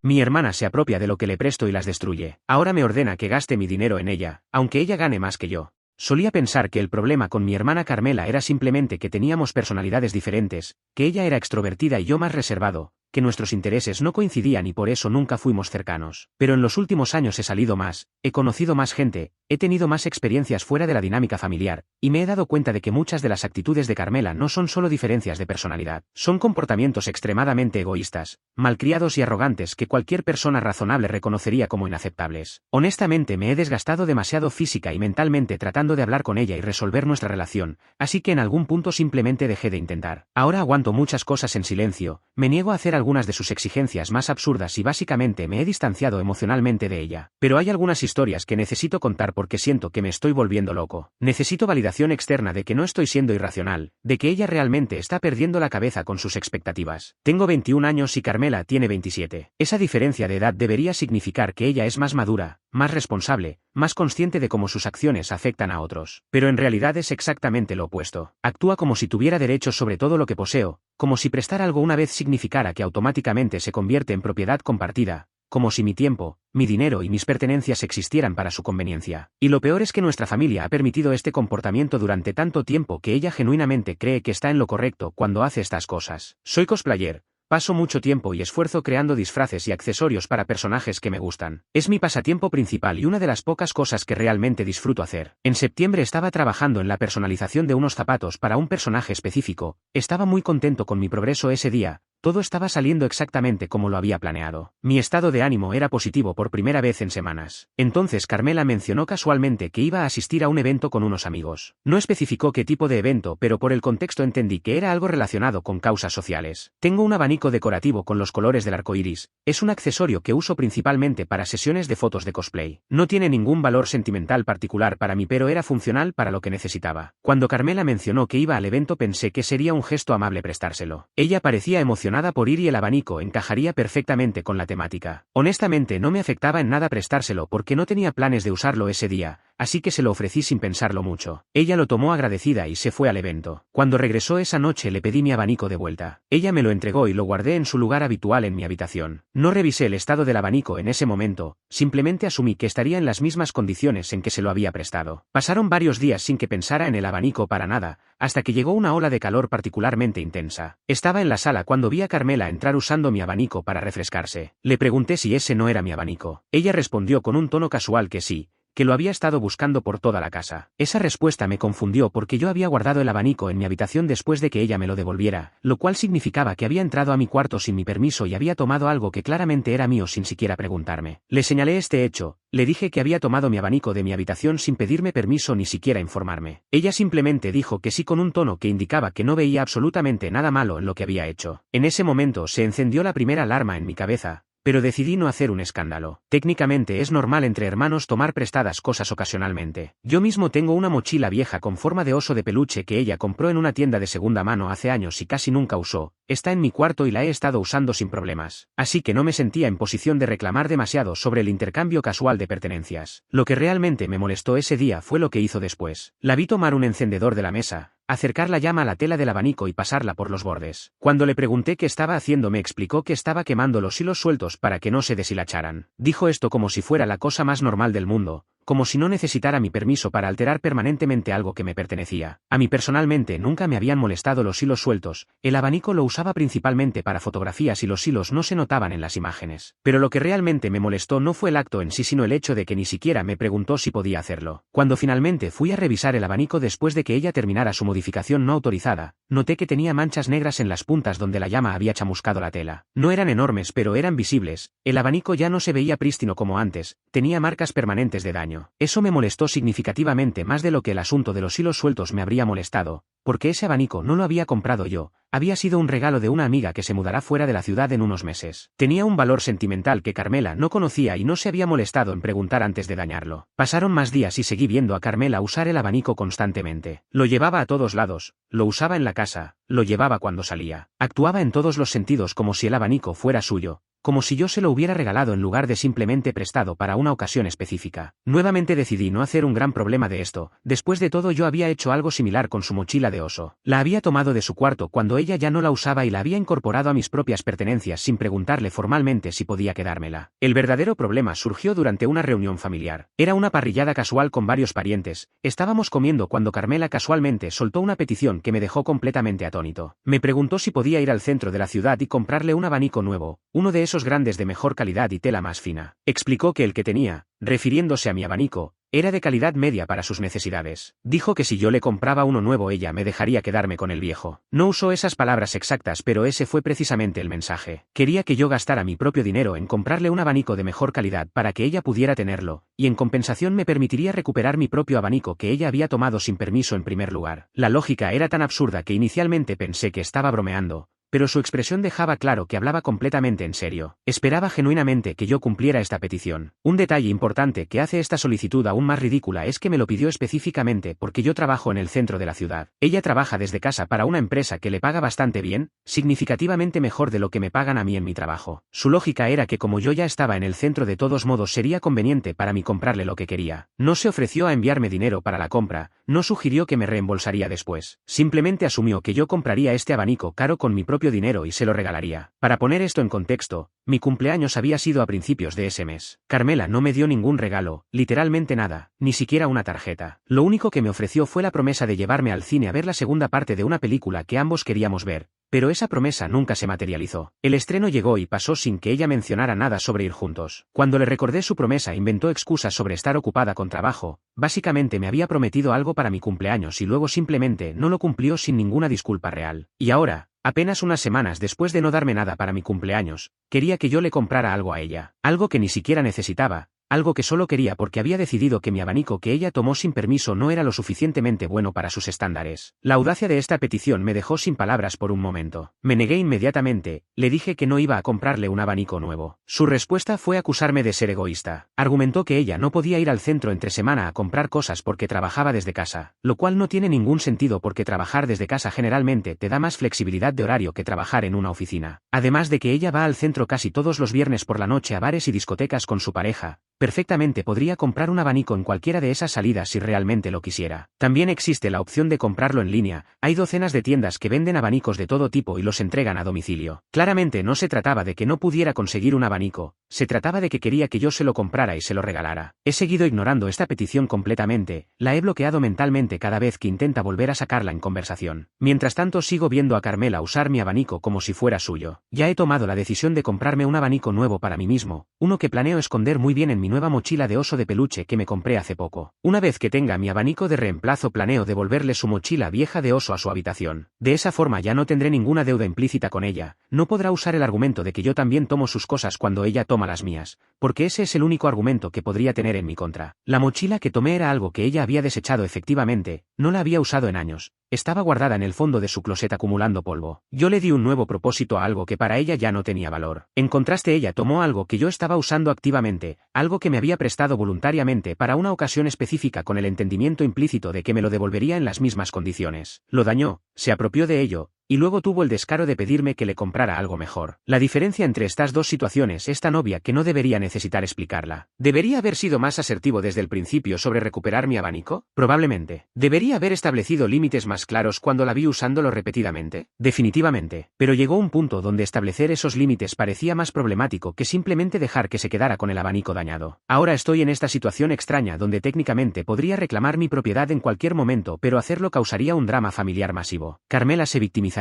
Mi hermana se apropia de lo que le presto y las destruye. Ahora me ordena que gaste mi dinero en ella, aunque ella gane más que yo. Solía pensar que el problema con mi hermana Carmela era simplemente que teníamos personalidades diferentes, que ella era extrovertida y yo más reservado, que nuestros intereses no coincidían y por eso nunca fuimos cercanos. Pero en los últimos años he salido más, he conocido más gente, he tenido más experiencias fuera de la dinámica familiar, y me he dado cuenta de que muchas de las actitudes de Carmela no son solo diferencias de personalidad, son comportamientos extremadamente egoístas, malcriados y arrogantes que cualquier persona razonable reconocería como inaceptables. Honestamente me he desgastado demasiado física y mentalmente tratando de hablar con ella y resolver nuestra relación, así que en algún punto simplemente dejé de intentar. Ahora aguanto muchas cosas en silencio, me niego a hacer algunas de sus exigencias más absurdas y básicamente me he distanciado emocionalmente de ella. Pero hay algunas historias que necesito contar porque siento que me estoy volviendo loco. Necesito validación externa de que no estoy siendo irracional, de que ella realmente está perdiendo la cabeza con sus expectativas. Tengo 21 años y Carmela tiene 27. Esa diferencia de edad debería significar que ella es más madura, más responsable, más consciente de cómo sus acciones afectan a otros. Pero en realidad es exactamente lo opuesto. Actúa como si tuviera derechos sobre todo lo que poseo, como si prestar algo una vez significara que automáticamente se convierte en propiedad compartida, como si mi tiempo, mi dinero y mis pertenencias existieran para su conveniencia. Y lo peor es que nuestra familia ha permitido este comportamiento durante tanto tiempo que ella genuinamente cree que está en lo correcto cuando hace estas cosas. Soy cosplayer. Paso mucho tiempo y esfuerzo creando disfraces y accesorios para personajes que me gustan. Es mi pasatiempo principal y una de las pocas cosas que realmente disfruto hacer. En septiembre estaba trabajando en la personalización de unos zapatos para un personaje específico, estaba muy contento con mi progreso ese día. Todo estaba saliendo exactamente como lo había planeado. Mi estado de ánimo era positivo por primera vez en semanas. Entonces Carmela mencionó casualmente que iba a asistir a un evento con unos amigos. No especificó qué tipo de evento, pero por el contexto entendí que era algo relacionado con causas sociales. Tengo un abanico decorativo con los colores del arco iris. Es un accesorio que uso principalmente para sesiones de fotos de cosplay. No tiene ningún valor sentimental particular para mí, pero era funcional para lo que necesitaba. Cuando Carmela mencionó que iba al evento pensé que sería un gesto amable prestárselo. Ella parecía emocionada por ir y el abanico encajaría perfectamente con la temática. Honestamente no me afectaba en nada prestárselo porque no tenía planes de usarlo ese día, así que se lo ofrecí sin pensarlo mucho. Ella lo tomó agradecida y se fue al evento. Cuando regresó esa noche le pedí mi abanico de vuelta. Ella me lo entregó y lo guardé en su lugar habitual en mi habitación. No revisé el estado del abanico en ese momento, simplemente asumí que estaría en las mismas condiciones en que se lo había prestado. Pasaron varios días sin que pensara en el abanico para nada, hasta que llegó una ola de calor particularmente intensa. Estaba en la sala cuando vi a Carmela entrar usando mi abanico para refrescarse. Le pregunté si ese no era mi abanico. Ella respondió con un tono casual que sí, que lo había estado buscando por toda la casa. Esa respuesta me confundió porque yo había guardado el abanico en mi habitación después de que ella me lo devolviera, lo cual significaba que había entrado a mi cuarto sin mi permiso y había tomado algo que claramente era mío sin siquiera preguntarme. Le señalé este hecho, le dije que había tomado mi abanico de mi habitación sin pedirme permiso ni siquiera informarme. Ella simplemente dijo que sí con un tono que indicaba que no veía absolutamente nada malo en lo que había hecho. En ese momento se encendió la primera alarma en mi cabeza, pero decidí no hacer un escándalo. Técnicamente es normal entre hermanos tomar prestadas cosas ocasionalmente. Yo mismo tengo una mochila vieja con forma de oso de peluche que ella compró en una tienda de segunda mano hace años y casi nunca usó. Está en mi cuarto y la he estado usando sin problemas. Así que no me sentía en posición de reclamar demasiado sobre el intercambio casual de pertenencias. Lo que realmente me molestó ese día fue lo que hizo después. La vi tomar un encendedor de la mesa, acercar la llama a la tela del abanico y pasarla por los bordes. Cuando le pregunté qué estaba haciendo me explicó que estaba quemando los hilos sueltos para que no se deshilacharan. Dijo esto como si fuera la cosa más normal del mundo, como si no necesitara mi permiso para alterar permanentemente algo que me pertenecía. A mí personalmente nunca me habían molestado los hilos sueltos, el abanico lo usaba principalmente para fotografías y los hilos no se notaban en las imágenes. Pero lo que realmente me molestó no fue el acto en sí sino el hecho de que ni siquiera me preguntó si podía hacerlo. Cuando finalmente fui a revisar el abanico después de que ella terminara su modificación no autorizada, noté que tenía manchas negras en las puntas donde la llama había chamuscado la tela. No eran enormes pero eran visibles, el abanico ya no se veía prístino como antes, tenía marcas permanentes de daño. Eso me molestó significativamente más de lo que el asunto de los hilos sueltos me habría molestado, porque ese abanico no lo había comprado yo, había sido un regalo de una amiga que se mudará fuera de la ciudad en unos meses. Tenía un valor sentimental que Carmela no conocía y no se había molestado en preguntar antes de dañarlo. Pasaron más días y seguí viendo a Carmela usar el abanico constantemente. Lo llevaba a todos lados, lo usaba en la casa, lo llevaba cuando salía. Actuaba en todos los sentidos como si el abanico fuera suyo, como si yo se lo hubiera regalado en lugar de simplemente prestado para una ocasión específica. Nuevamente decidí no hacer un gran problema de esto. Después de todo, yo había hecho algo similar con su mochila de oso. La había tomado de su cuarto cuando ella ya no la usaba y la había incorporado a mis propias pertenencias sin preguntarle formalmente si podía quedármela. El verdadero problema surgió durante una reunión familiar. Era una parrillada casual con varios parientes. Estábamos comiendo cuando Carmela casualmente soltó una petición que me dejó completamente atónito. Me preguntó si podía ir al centro de la ciudad y comprarle un abanico nuevo, uno de esos grandes de mejor calidad y tela más fina. Explicó que el que tenía, refiriéndose a mi abanico, era de calidad media para sus necesidades. Dijo que si yo le compraba uno nuevo ella me dejaría quedarme con el viejo. No usó esas palabras exactas, pero ese fue precisamente el mensaje. Quería que yo gastara mi propio dinero en comprarle un abanico de mejor calidad para que ella pudiera tenerlo, y en compensación me permitiría recuperar mi propio abanico que ella había tomado sin permiso en primer lugar. La lógica era tan absurda que inicialmente pensé que estaba bromeando, pero su expresión dejaba claro que hablaba completamente en serio. Esperaba genuinamente que yo cumpliera esta petición. Un detalle importante que hace esta solicitud aún más ridícula es que me lo pidió específicamente porque yo trabajo en el centro de la ciudad. Ella trabaja desde casa para una empresa que le paga bastante bien, significativamente mejor de lo que me pagan a mí en mi trabajo. Su lógica era que como yo ya estaba en el centro, de todos modos sería conveniente para mí comprarle lo que quería. No se ofreció a enviarme dinero para la compra, no sugirió que me reembolsaría después. Simplemente asumió que yo compraría este abanico caro con mi propio dinero y se lo regalaría. Para poner esto en contexto, mi cumpleaños había sido a principios de ese mes. Carmela no me dio ningún regalo, literalmente nada, ni siquiera una tarjeta. Lo único que me ofreció fue la promesa de llevarme al cine a ver la segunda parte de una película que ambos queríamos ver, pero esa promesa nunca se materializó. El estreno llegó y pasó sin que ella mencionara nada sobre ir juntos. Cuando le recordé su promesa, inventó excusas sobre estar ocupada con trabajo. Básicamente me había prometido algo para mi cumpleaños y luego simplemente no lo cumplió sin ninguna disculpa real. Y ahora, apenas unas semanas después de no darme nada para mi cumpleaños, quería que yo le comprara algo a ella, algo que ni siquiera necesitaba, algo que solo quería porque había decidido que mi abanico que ella tomó sin permiso no era lo suficientemente bueno para sus estándares. La audacia de esta petición me dejó sin palabras por un momento. Me negué inmediatamente, le dije que no iba a comprarle un abanico nuevo. Su respuesta fue acusarme de ser egoísta. Argumentó que ella no podía ir al centro entre semana a comprar cosas porque trabajaba desde casa, lo cual no tiene ningún sentido porque trabajar desde casa generalmente te da más flexibilidad de horario que trabajar en una oficina. Además de que ella va al centro casi todos los viernes por la noche a bares y discotecas con su pareja, perfectamente podría comprar un abanico en cualquiera de esas salidas si realmente lo quisiera. También existe la opción de comprarlo en línea. Hay docenas de tiendas que venden abanicos de todo tipo y los entregan a domicilio. Claramente no se trataba de que no pudiera conseguir un abanico, se trataba de que quería que yo se lo comprara y se lo regalara. He seguido ignorando esta petición completamente, la he bloqueado mentalmente cada vez que intenta volver a sacarla en conversación. Mientras tanto sigo viendo a Carmela usar mi abanico como si fuera suyo. Ya he tomado la decisión de comprarme un abanico nuevo para mí mismo, uno que planeo esconder muy bien en mi nueva mochila de oso de peluche que me compré hace poco. Una vez que tenga mi abanico de reemplazo, planeo devolverle su mochila vieja de oso a su habitación. De esa forma ya no tendré ninguna deuda implícita con ella. No podrá usar el argumento de que yo también tomo sus cosas cuando ella toma las mías, porque ese es el único argumento que podría tener en mi contra. La mochila que tomé era algo que ella había desechado efectivamente, no la había usado en años. Estaba guardada en el fondo de su closet acumulando polvo. Yo le di un nuevo propósito a algo que para ella ya no tenía valor. En contraste, ella tomó algo que yo estaba usando activamente, algo que me había prestado voluntariamente para una ocasión específica con el entendimiento implícito de que me lo devolvería en las mismas condiciones. Lo dañó, se apropió de ello, y luego tuvo el descaro de pedirme que le comprara algo mejor. La diferencia entre estas dos situaciones es tan obvia que no debería necesitar explicarla. ¿Debería haber sido más asertivo desde el principio sobre recuperar mi abanico? Probablemente. ¿Debería haber establecido límites más claros cuando la vi usándolo repetidamente? Definitivamente. Pero llegó un punto donde establecer esos límites parecía más problemático que simplemente dejar que se quedara con el abanico dañado. Ahora estoy en esta situación extraña donde técnicamente podría reclamar mi propiedad en cualquier momento, pero hacerlo causaría un drama familiar masivo. Carmela se victimizaría.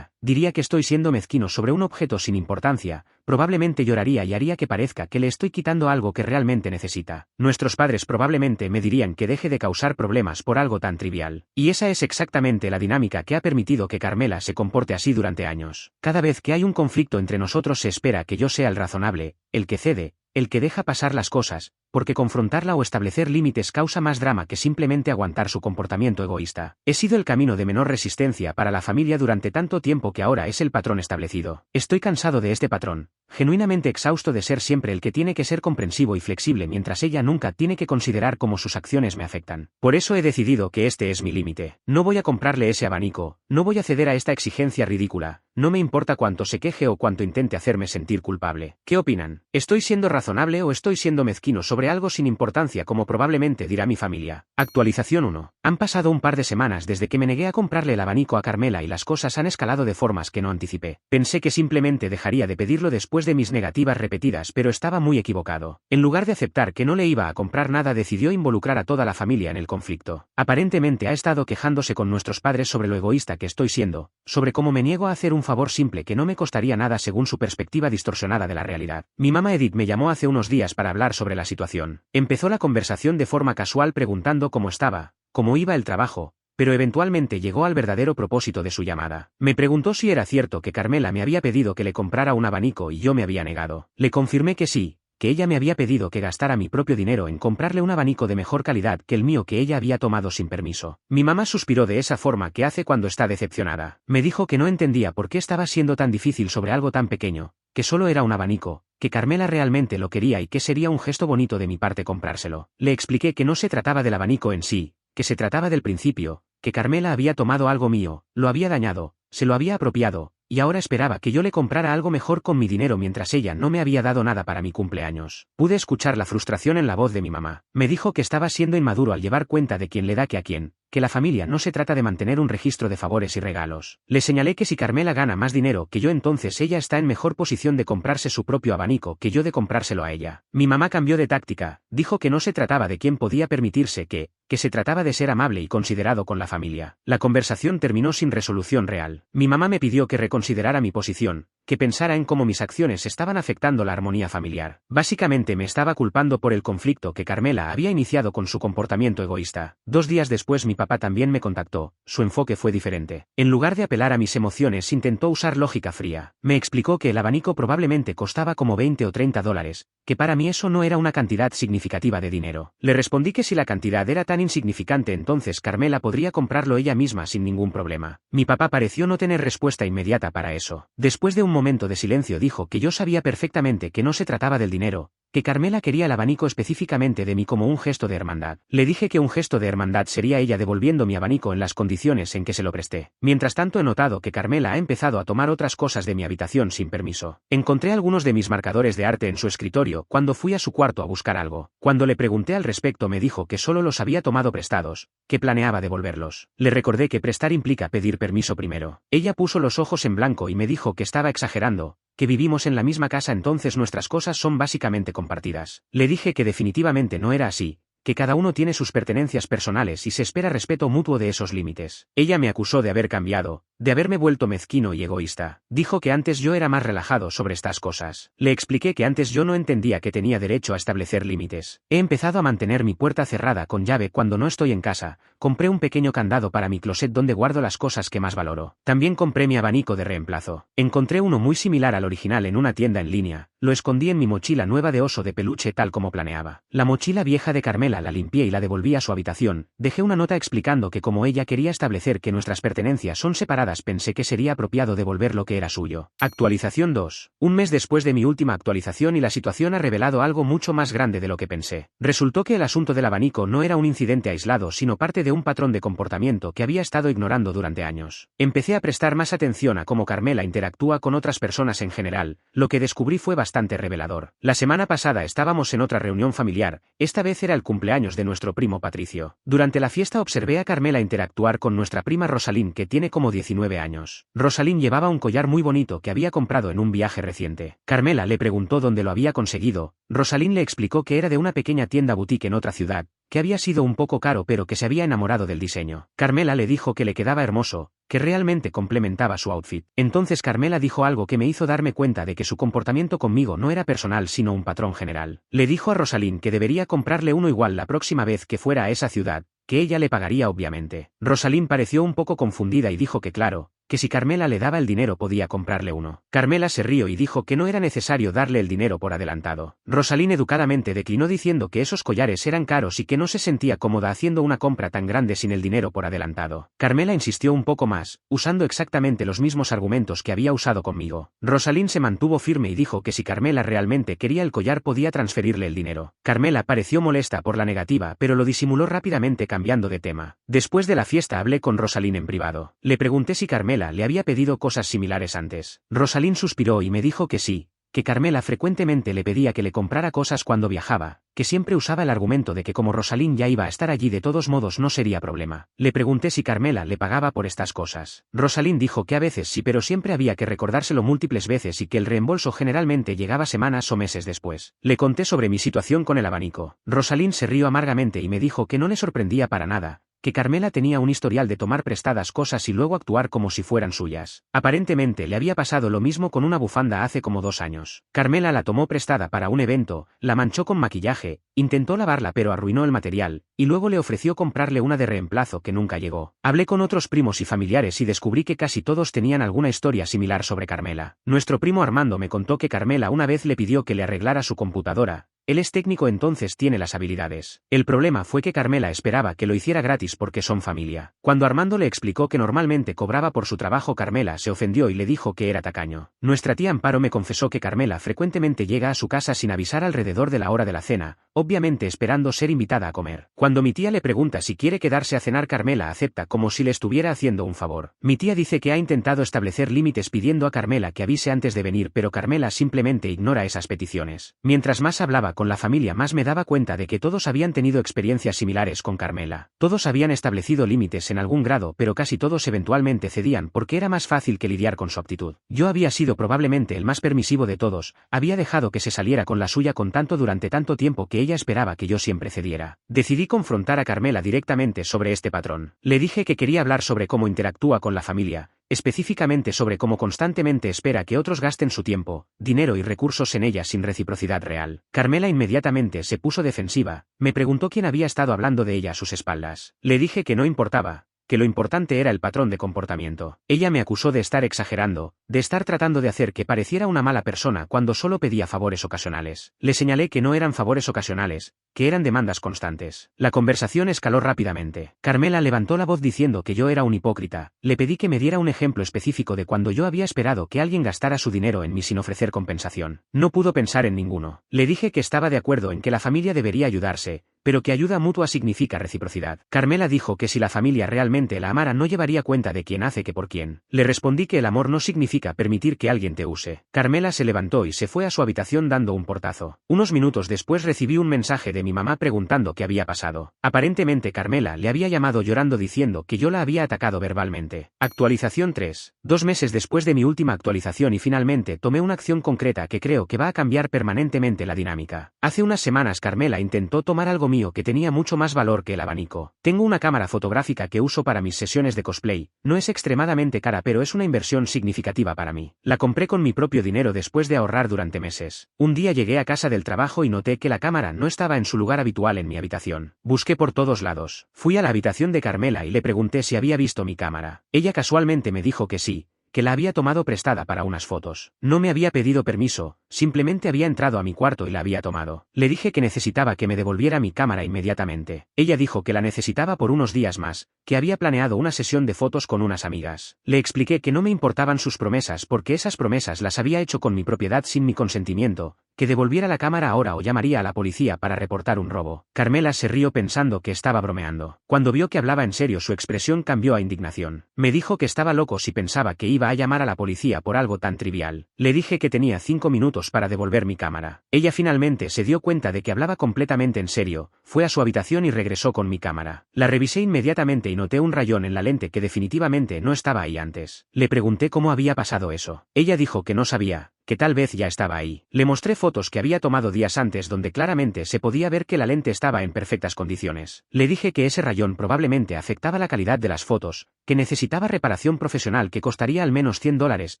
Diría que estoy siendo mezquino sobre un objeto sin importancia, probablemente lloraría y haría que parezca que le estoy quitando algo que realmente necesita. Nuestros padres probablemente me dirían que deje de causar problemas por algo tan trivial. Y esa es exactamente la dinámica que ha permitido que Carmela se comporte así durante años. Cada vez que hay un conflicto entre nosotros se espera que yo sea el razonable, el que cede, el que deja pasar las cosas, porque confrontarla o establecer límites causa más drama que simplemente aguantar su comportamiento egoísta. He sido el camino de menor resistencia para la familia durante tanto tiempo que ahora es el patrón establecido. Estoy cansado de este patrón. genuinamente exhausto de ser siempre el que tiene que ser comprensivo y flexible mientras ella nunca tiene que considerar cómo sus acciones me afectan. Por eso he decidido que este es mi límite. No voy a comprarle ese abanico, no voy a ceder a esta exigencia ridícula, no me importa cuánto se queje o cuánto intente hacerme sentir culpable. ¿Qué opinan? ¿Estoy siendo razonable o estoy siendo mezquino sobre algo sin importancia como probablemente dirá mi familia? Actualización 1. Han pasado un par de semanas desde que me negué a comprarle el abanico a Carmela y las cosas han escalado de formas que no anticipé. Pensé que simplemente dejaría de pedirlo después de mis negativas repetidas, pero estaba muy equivocado. En lugar de aceptar que no le iba a comprar nada, decidió involucrar a toda la familia en el conflicto. Aparentemente ha estado quejándose con nuestros padres sobre lo egoísta que estoy siendo, sobre cómo me niego a hacer un favor simple que no me costaría nada según su perspectiva distorsionada de la realidad. Mi mamá Edith me llamó hace unos días para hablar sobre la situación. Empezó la conversación de forma casual preguntando cómo estaba, cómo iba el trabajo, pero eventualmente llegó al verdadero propósito de su llamada. Me preguntó si era cierto que Carmela me había pedido que le comprara un abanico y yo me había negado. Le confirmé que sí, que ella me había pedido que gastara mi propio dinero en comprarle un abanico de mejor calidad que el mío que ella había tomado sin permiso. Mi mamá suspiró de esa forma que hace cuando está decepcionada. Me dijo que no entendía por qué estaba siendo tan difícil sobre algo tan pequeño, que solo era un abanico, que Carmela realmente lo quería y que sería un gesto bonito de mi parte comprárselo. Le expliqué que no se trataba del abanico en sí, que se trataba del principio, que Carmela había tomado algo mío, lo había dañado, se lo había apropiado, y ahora esperaba que yo le comprara algo mejor con mi dinero mientras ella no me había dado nada para mi cumpleaños. Pude escuchar la frustración en la voz de mi mamá. Me dijo que estaba siendo inmaduro al llevar cuenta de quién le da que a quién, que la familia no se trata de mantener un registro de favores y regalos. Le señalé que si Carmela gana más dinero que yo, entonces ella está en mejor posición de comprarse su propio abanico que yo de comprárselo a ella. Mi mamá cambió de táctica, dijo que no se trataba de quién podía permitirse que se trataba de ser amable y considerado con la familia. La conversación terminó sin resolución real. Mi mamá me pidió que reconsiderara mi posición, que pensara en cómo mis acciones estaban afectando la armonía familiar. Básicamente me estaba culpando por el conflicto que Carmela había iniciado con su comportamiento egoísta. 2 días después mi papá también me contactó. Su enfoque fue diferente. En lugar de apelar a mis emociones, intentó usar lógica fría. Me explicó que el abanico probablemente costaba como 20 o 30 dólares, que para mí eso no era una cantidad significativa de dinero. Le respondí que si la cantidad era tan insignificante, entonces Carmela podría comprarlo ella misma sin ningún problema. Mi papá pareció no tener respuesta inmediata para eso. Después de un momento de silencio dijo que yo sabía perfectamente que no se trataba del dinero, que Carmela quería el abanico específicamente de mí como un gesto de hermandad. Le dije que un gesto de hermandad sería ella devolviendo mi abanico en las condiciones en que se lo presté. Mientras tanto he notado que Carmela ha empezado a tomar otras cosas de mi habitación sin permiso. Encontré algunos de mis marcadores de arte en su escritorio cuando fui a su cuarto a buscar algo. Cuando le pregunté al respecto me dijo que solo los había tomado prestados, que planeaba devolverlos. Le recordé que prestar implica pedir permiso primero. Ella puso los ojos en blanco y me dijo que estaba exagerando, que vivimos en la misma casa, entonces nuestras cosas son básicamente compartidas. Le dije que definitivamente no era así, que cada uno tiene sus pertenencias personales y se espera respeto mutuo de esos límites. Ella me acusó de haber cambiado, de haberme vuelto mezquino y egoísta. Dijo que antes yo era más relajado sobre estas cosas. Le expliqué que antes yo no entendía que tenía derecho a establecer límites. He empezado a mantener mi puerta cerrada con llave cuando no estoy en casa. Compré un pequeño candado para mi closet donde guardo las cosas que más valoro. También compré mi abanico de reemplazo. Encontré uno muy similar al original en una tienda en línea. Lo escondí en mi mochila nueva de oso de peluche tal como planeaba. La mochila vieja de Carmela la limpié y la devolví a su habitación. Dejé una nota explicando que como ella quería establecer que nuestras pertenencias son separadas, pensé que sería apropiado devolver lo que era suyo. Actualización 2. Un mes después de mi última actualización y la situación ha revelado algo mucho más grande de lo que pensé. Resultó que el asunto del abanico no era un incidente aislado, sino parte de un patrón de comportamiento que había estado ignorando durante años. Empecé a prestar más atención a cómo Carmela interactúa con otras personas en general. Lo que descubrí fue bastante revelador. La semana pasada estábamos en otra reunión familiar, esta vez era el cumpleaños de nuestro primo Patricio. Durante la fiesta observé a Carmela interactuar con nuestra prima Rosalind, que tiene como 19 años. Rosalind llevaba un collar muy bonito que había comprado en un viaje reciente. Carmela le preguntó dónde lo había conseguido. Rosalind le explicó que era de una pequeña tienda boutique en otra ciudad, que había sido un poco caro pero que se había enamorado del diseño. Carmela le dijo que le quedaba hermoso, que realmente complementaba su outfit. Entonces Carmela dijo algo que me hizo darme cuenta de que su comportamiento conmigo no era personal sino un patrón general. Le dijo a Rosalind que debería comprarle uno igual la próxima vez que fuera a esa ciudad, que ella le pagaría obviamente. Rosalind pareció un poco confundida y dijo que claro, que si Carmela le daba el dinero podía comprarle uno. Carmela se rió y dijo que no era necesario darle el dinero por adelantado. Rosalind educadamente declinó diciendo que esos collares eran caros y que no se sentía cómoda haciendo una compra tan grande sin el dinero por adelantado. Carmela insistió un poco más, usando exactamente los mismos argumentos que había usado conmigo. Rosalind se mantuvo firme y dijo que si Carmela realmente quería el collar podía transferirle el dinero. Carmela pareció molesta por la negativa, pero lo disimuló rápidamente cambiando de tema. Después de la fiesta hablé con Rosalind en privado. Le pregunté si Carmela le había pedido cosas similares antes. Rosalind suspiró y me dijo que sí, que Carmela frecuentemente le pedía que le comprara cosas cuando viajaba, que siempre usaba el argumento de que como Rosalind ya iba a estar allí de todos modos no sería problema. Le pregunté si Carmela le pagaba por estas cosas. Rosalind dijo que a veces sí, pero siempre había que recordárselo múltiples veces y que el reembolso generalmente llegaba semanas o meses después. Le conté sobre mi situación con el abanico. Rosalind se rió amargamente y me dijo que no le sorprendía para nada, que Carmela tenía un historial de tomar prestadas cosas y luego actuar como si fueran suyas. Aparentemente le había pasado lo mismo con una bufanda hace como 2 años. Carmela la tomó prestada para un evento, la manchó con maquillaje, intentó lavarla pero arruinó el material, y luego le ofreció comprarle una de reemplazo que nunca llegó. Hablé con otros primos y familiares y descubrí que casi todos tenían alguna historia similar sobre Carmela. Nuestro primo Armando me contó que Carmela una vez le pidió que le arreglara su computadora. Él es técnico, entonces tiene las habilidades. El problema fue que Carmela esperaba que lo hiciera gratis porque son familia. Cuando Armando le explicó que normalmente cobraba por su trabajo, Carmela se ofendió y le dijo que era tacaño. Nuestra tía Amparo me confesó que Carmela frecuentemente llega a su casa sin avisar alrededor de la hora de la cena, obviamente esperando ser invitada a comer. Cuando mi tía le pregunta si quiere quedarse a cenar, Carmela acepta como si le estuviera haciendo un favor. Mi tía dice que ha intentado establecer límites pidiendo a Carmela que avise antes de venir, pero Carmela simplemente ignora esas peticiones. Mientras más hablaba con la familia, más me daba cuenta de que todos habían tenido experiencias similares con Carmela. Todos habían establecido límites en algún grado, pero casi todos eventualmente cedían porque era más fácil que lidiar con su actitud. Yo había sido probablemente el más permisivo de todos, había dejado que se saliera con la suya con tanto durante tanto tiempo que ella esperaba que yo siempre cediera. Decidí confrontar a Carmela directamente sobre este patrón. Le dije que quería hablar sobre cómo interactúa con la familia, específicamente sobre cómo constantemente espera que otros gasten su tiempo, dinero y recursos en ella sin reciprocidad real. Carmela inmediatamente se puso defensiva, me preguntó quién había estado hablando de ella a sus espaldas. Le dije que no importaba, que lo importante era el patrón de comportamiento. Ella me acusó de estar exagerando, de estar tratando de hacer que pareciera una mala persona cuando solo pedía favores ocasionales. Le señalé que no eran favores ocasionales, que eran demandas constantes. La conversación escaló rápidamente. Carmela levantó la voz diciendo que yo era un hipócrita. Le pedí que me diera un ejemplo específico de cuando yo había esperado que alguien gastara su dinero en mí sin ofrecer compensación. No pudo pensar en ninguno. Le dije que estaba de acuerdo en que la familia debería ayudarse, pero que ayuda mutua significa reciprocidad. Carmela dijo que si la familia realmente la amara no llevaría cuenta de quién hace que por quién. Le respondí que el amor no significa permitir que alguien te use. Carmela se levantó y se fue a su habitación dando un portazo. Unos minutos después recibí un mensaje de mi mamá preguntando qué había pasado. Aparentemente Carmela le había llamado llorando diciendo que yo la había atacado verbalmente. Actualización 3. 2 meses después de mi última actualización y finalmente tomé una acción concreta que creo que va a cambiar permanentemente la dinámica. Hace unas semanas Carmela intentó tomar algo mío que tenía mucho más valor que el abanico. Tengo una cámara fotográfica que uso para mis sesiones de cosplay, no es extremadamente cara pero es una inversión significativa para mí. La compré con mi propio dinero después de ahorrar durante meses. Un día llegué a casa del trabajo y noté que la cámara no estaba en su lugar habitual en mi habitación. Busqué por todos lados. Fui a la habitación de Carmela y le pregunté si había visto mi cámara. Ella casualmente me dijo que sí, que la había tomado prestada para unas fotos. No me había pedido permiso, simplemente había entrado a mi cuarto y la había tomado. Le dije que necesitaba que me devolviera mi cámara inmediatamente. Ella dijo que la necesitaba por unos días más, que había planeado una sesión de fotos con unas amigas. Le expliqué que no me importaban sus promesas porque esas promesas las había hecho con mi propiedad sin mi consentimiento, que devolviera la cámara ahora o llamaría a la policía para reportar un robo. Carmela se rió pensando que estaba bromeando. Cuando vio que hablaba en serio su expresión cambió a indignación. Me dijo que estaba loco si pensaba que iba a llamar a la policía por algo tan trivial. Le dije que tenía 5 minutos para devolver mi cámara. Ella finalmente se dio cuenta de que hablaba completamente en serio, fue a su habitación y regresó con mi cámara. La revisé inmediatamente y noté un rayón en la lente que definitivamente no estaba ahí antes. Le pregunté cómo había pasado eso. Ella dijo que no sabía, que tal vez ya estaba ahí. Le mostré fotos que había tomado días antes donde claramente se podía ver que la lente estaba en perfectas condiciones. Le dije que ese rayón probablemente afectaba la calidad de las fotos, que necesitaba reparación profesional que costaría al menos $100,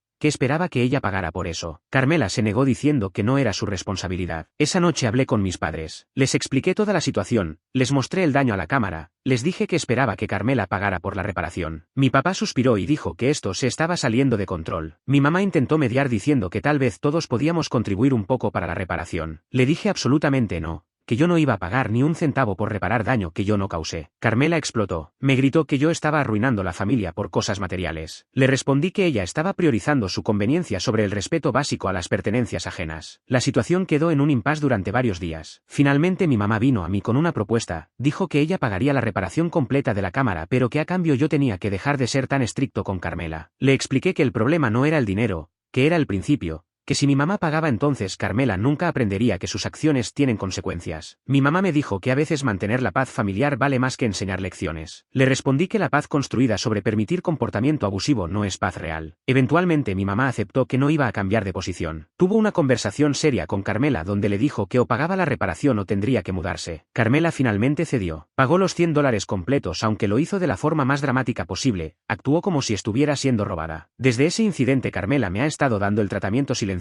que esperaba que ella pagara por eso. Carmela se negó diciendo que no era su responsabilidad. Esa noche hablé con mis padres. Les expliqué toda la situación, les mostré el daño a la cámara, Les dije que esperaba que Carmela pagara por la reparación. Mi papá suspiró y dijo que esto se estaba saliendo de control. Mi mamá intentó mediar diciendo que tal vez todos podíamos contribuir un poco para la reparación. Le dije absolutamente no, que yo no iba a pagar ni un centavo por reparar daño que yo no causé. Carmela explotó. Me gritó que yo estaba arruinando la familia por cosas materiales. Le respondí que ella estaba priorizando su conveniencia sobre el respeto básico a las pertenencias ajenas. La situación quedó en un impasse durante varios días. Finalmente mi mamá vino a mí con una propuesta, dijo que ella pagaría la reparación completa de la cámara pero que a cambio yo tenía que dejar de ser tan estricto con Carmela. Le expliqué que el problema no era el dinero, que era el principio, que si mi mamá pagaba entonces Carmela nunca aprendería que sus acciones tienen consecuencias. Mi mamá me dijo que a veces mantener la paz familiar vale más que enseñar lecciones. Le respondí que la paz construida sobre permitir comportamiento abusivo no es paz real. Eventualmente mi mamá aceptó que no iba a cambiar de posición. Tuvo una conversación seria con Carmela donde le dijo que o pagaba la reparación o tendría que mudarse. Carmela finalmente cedió. Pagó los $100 completos aunque lo hizo de la forma más dramática posible, actuó como si estuviera siendo robada. Desde ese incidente Carmela me ha estado dando el tratamiento silencioso,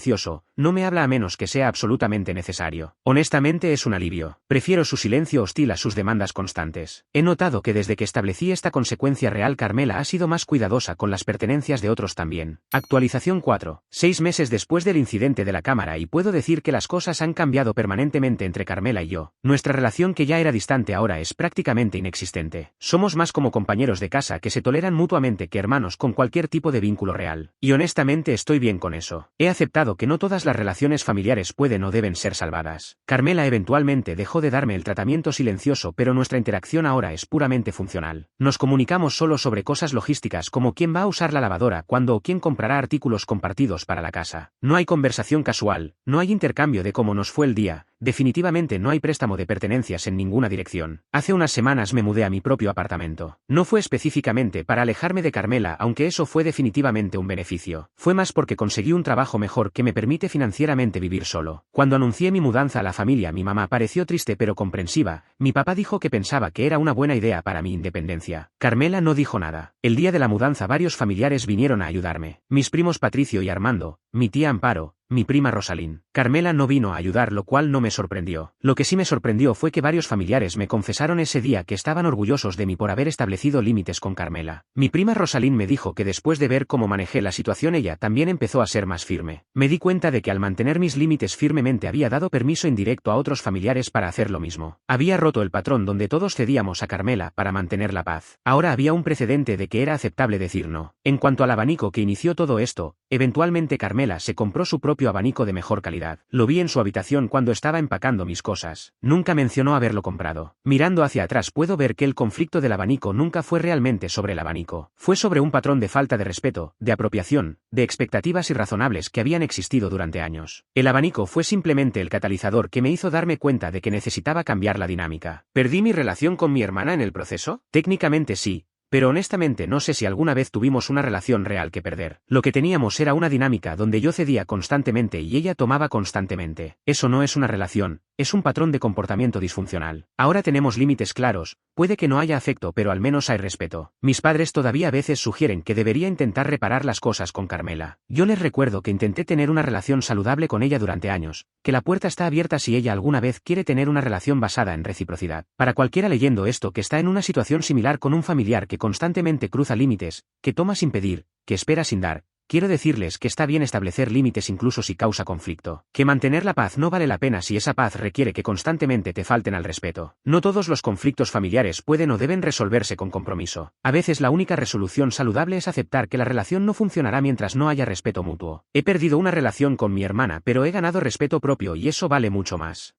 no me habla a menos que sea absolutamente necesario. Honestamente es un alivio. Prefiero su silencio hostil a sus demandas constantes. He notado que desde que establecí esta consecuencia real Carmela ha sido más cuidadosa con las pertenencias de otros también. Actualización 4. 6 meses después del incidente de la cámara y puedo decir que las cosas han cambiado permanentemente entre Carmela y yo. Nuestra relación que ya era distante ahora es prácticamente inexistente. Somos más como compañeros de casa que se toleran mutuamente que hermanos con cualquier tipo de vínculo real. Y honestamente estoy bien con eso. He aceptado que no todas las relaciones familiares pueden o deben ser salvadas. Carmela eventualmente dejó de darme el tratamiento silencioso pero nuestra interacción ahora es puramente funcional. Nos comunicamos solo sobre cosas logísticas como quién va a usar la lavadora cuándo o quién comprará artículos compartidos para la casa. No hay conversación casual, no hay intercambio de cómo nos fue el día. Definitivamente no hay préstamo de pertenencias en ninguna dirección. Hace unas semanas me mudé a mi propio apartamento. No fue específicamente para alejarme de Carmela, aunque eso fue definitivamente un beneficio. Fue más porque conseguí un trabajo mejor que me permite financieramente vivir solo. Cuando anuncié mi mudanza a la familia, mi mamá pareció triste pero comprensiva. Mi papá dijo que pensaba que era una buena idea para mi independencia. Carmela no dijo nada. El día de la mudanza varios familiares vinieron a ayudarme. Mis primos Patricio y Armando, mi tía Amparo, mi prima Rosalín. Carmela no vino a ayudar, lo cual no me sorprendió. Lo que sí me sorprendió fue que varios familiares me confesaron ese día que estaban orgullosos de mí por haber establecido límites con Carmela. Mi prima Rosalín me dijo que después de ver cómo manejé la situación ella también empezó a ser más firme. Me di cuenta de que al mantener mis límites firmemente había dado permiso indirecto a otros familiares para hacer lo mismo. Había roto el patrón donde todos cedíamos a Carmela para mantener la paz. Ahora había un precedente de que era aceptable decir no. En cuanto al abanico que inició todo esto, eventualmente Carmela se compró su propio abanico de mejor calidad. Lo vi en su habitación cuando estaba empacando mis cosas. Nunca mencionó haberlo comprado. Mirando hacia atrás puedo ver que el conflicto del abanico nunca fue realmente sobre el abanico. Fue sobre un patrón de falta de respeto, de apropiación, de expectativas irrazonables que habían existido durante años. El abanico fue simplemente el catalizador que me hizo darme cuenta de que necesitaba cambiar la dinámica. ¿Perdí mi relación con mi hermana en el proceso? Técnicamente sí. Pero honestamente no sé si alguna vez tuvimos una relación real que perder. Lo que teníamos era una dinámica donde yo cedía constantemente y ella tomaba constantemente. Eso no es una relación, es un patrón de comportamiento disfuncional. Ahora tenemos límites claros, puede que no haya afecto pero al menos hay respeto. Mis padres todavía a veces sugieren que debería intentar reparar las cosas con Carmela. Yo les recuerdo que intenté tener una relación saludable con ella durante años, que la puerta está abierta si ella alguna vez quiere tener una relación basada en reciprocidad. Para cualquiera leyendo esto que está en una situación similar con un familiar que constantemente cruza límites, que toma sin pedir, que espera sin dar, quiero decirles que está bien establecer límites incluso si causa conflicto. Que mantener la paz no vale la pena si esa paz requiere que constantemente te falten al respeto. No todos los conflictos familiares pueden o deben resolverse con compromiso. A veces la única resolución saludable es aceptar que la relación no funcionará mientras no haya respeto mutuo. He perdido una relación con mi hermana pero he ganado respeto propio y eso vale mucho más.